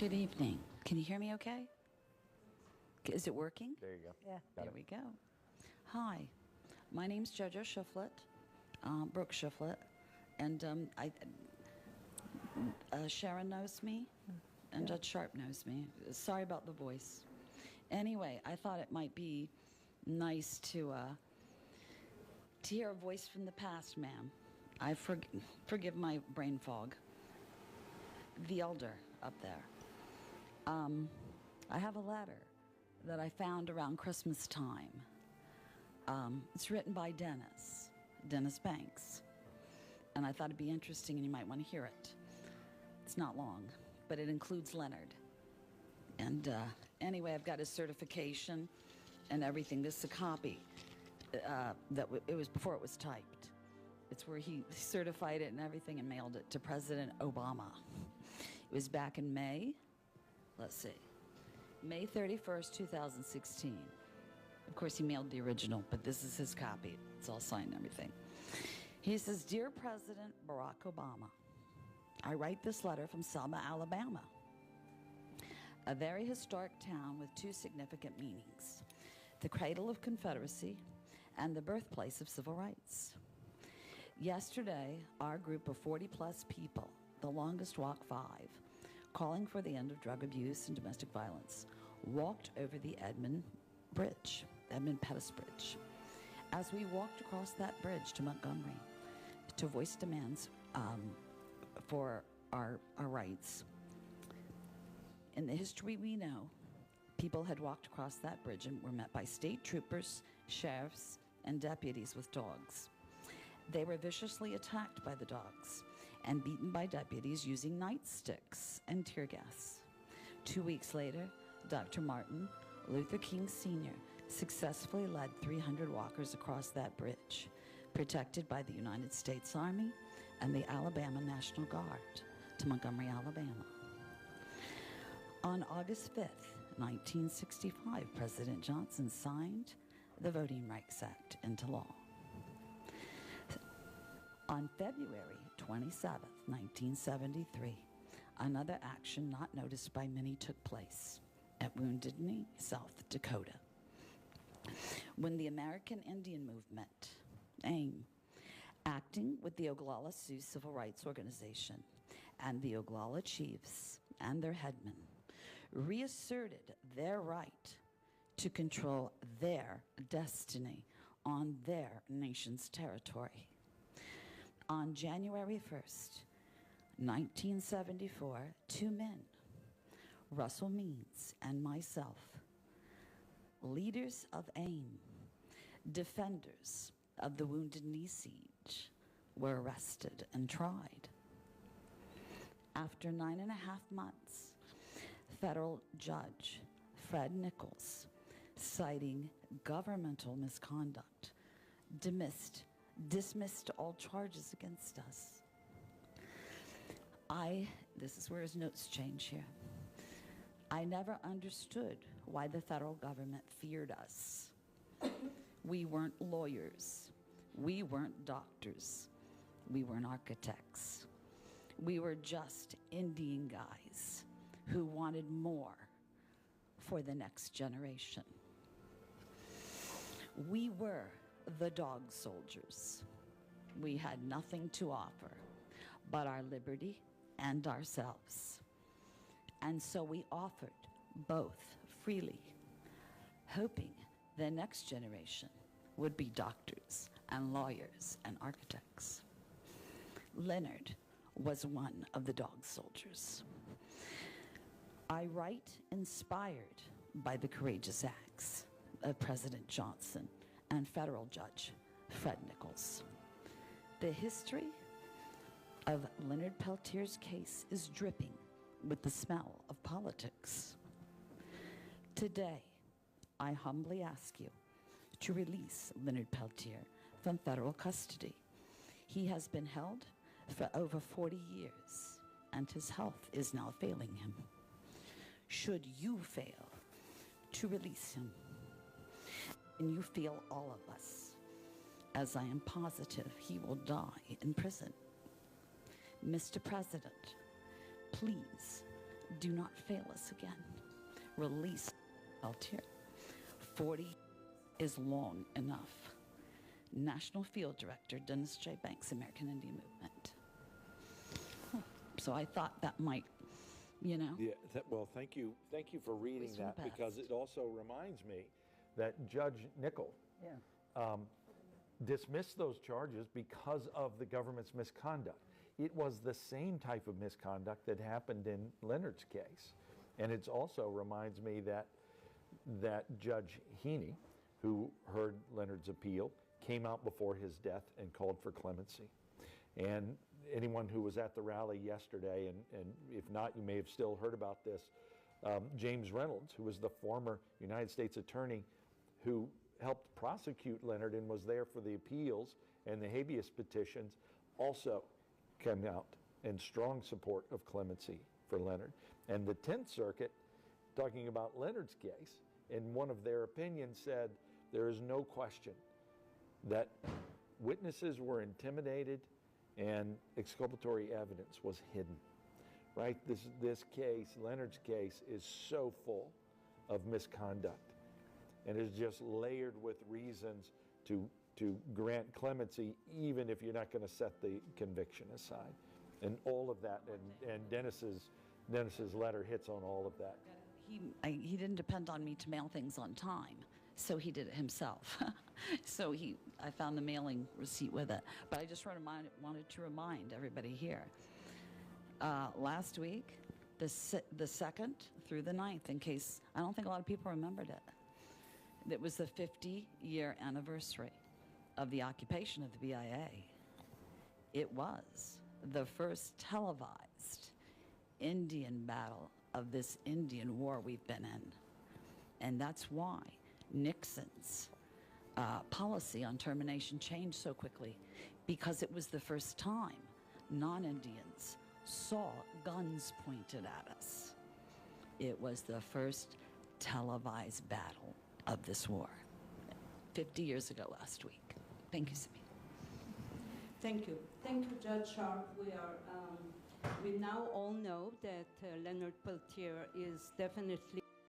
Good evening. Can you hear me okay? Is it working? There you go. Yeah. There we go. Hi, my name's JoJo Shifflett, Brooke Shifflett, and Sharon knows me, and Judge Sharp knows me. Sorry about the voice. Anyway, I thought it might be nice to hear a voice from the past, ma'am. I forgive my brain fog. The elder up there. I have a letter that I found around Christmas time. It's written by Dennis Banks. And I thought it'd be interesting and you might want to hear it. It's not long, but it includes Leonard. And anyway, I've got his certification and everything. This is a copy it was before it was typed. It's where he certified it and everything and mailed it to President Obama. It was back in May, let's see, May 31st, 2016. Of course, he mailed the original, but this is his copy. It's all signed and everything. He says, "Dear President Barack Obama, I write this letter from Selma, Alabama, a very historic town with two significant meanings, the cradle of Confederacy and the birthplace of civil rights. Yesterday, our group of 40-plus people, the longest walk 5, calling for the end of drug abuse and domestic violence, walked over the Edmund Pettus Bridge. As we walked across that bridge to Montgomery to voice demands for our rights, in the history we know, people had walked across that bridge and were met by state troopers, sheriffs, and deputies with dogs. They were viciously attacked by the dogs and beaten by deputies using nightsticks and tear gas. 2 weeks later, Dr. Martin Luther King Sr. successfully led 300 walkers across that bridge, protected by the United States Army and the Alabama National Guard, to Montgomery, Alabama. On August 5th, 1965, President Johnson signed the Voting Rights Act into law. On February 27th, 1973, another action not noticed by many took place at Wounded Knee, South Dakota, when the American Indian Movement, AIM, acting with the Oglala Sioux Civil Rights Organization and the Oglala chiefs and their headmen, reasserted their right to control their destiny on their nation's territory. On January 1st, 1974, 2 men, Russell Means and myself, leaders of AIM, defenders of the Wounded Knee siege, were arrested and tried. After 9.5 months, federal judge Fred Nichols, citing governmental misconduct, dismissed all charges against us. This is where his notes change here. I never understood why the federal government feared us. We weren't lawyers. We weren't doctors. We weren't architects. We were just Indian guys who wanted more for the next generation. We were the dog soldiers. We had nothing to offer but our liberty and ourselves. And so we offered both freely, hoping the next generation would be doctors and lawyers and architects. Leonard was one of the dog soldiers. I write inspired by the courageous acts of President Johnson and federal judge Fred Nichols. The history of Leonard Peltier's case is dripping with the smell of politics. Today, I humbly ask you to release Leonard Peltier from federal custody. He has been held for over 40 years, and his health is now failing him. Should you fail to release him, and you fail all of us, as I am positive he will die in prison, Mr. President, please do not fail us again. Release Peltier. ForTy is long enough. National Field Director, DeNNIS J.Banks, American Indian Movement. So I thought that might, you know. Yeah, well, thank you for reading that, because it also reminds me that Judge Nickel dismissed those charges because of the government's misconduct. It was the same type of misconduct that happened in Leonard's case. And it also reminds me that Judge Heaney, who heard Leonard's appeal, came out before his death and called for clemency. And anyone who was at the rally yesterday, and if not, you may have still heard about this, James Reynolds, who was the former United States attorney who helped prosecute Leonard and was there for the appeals and the habeas petitions, also came out in strong support of clemency for Leonard. And the 10th Circuit, talking about Leonard's case, in one of their opinions said, there is no question that witnesses were intimidated and exculpatory evidence was hidden, right? This case, Leonard's case, is so full of misconduct and is just layered with reasons to grant clemency, even if you're not going to set the conviction aside. And all of that, and Dennis's letter hits on all of that. He didn't depend on me to mail things on time, so he did it himself. So I found the mailing receipt with it. But I just wanted to remind everybody here. Last week, the 2nd through the 9th, in case, I don't think a lot of people remembered it. It was the 50-year anniversary of the occupation of the BIA. It was the first televised Indian battle of this Indian war we've been in. And that's why Nixon's policy on termination changed so quickly, because it was the first time non-Indians saw guns pointed at us. It was the first televised battle of this war, 50 years ago last week. Thank you, Sabine. Thank you. Thank you, Judge Sharp. We now all know that Leonard Peltier is definitely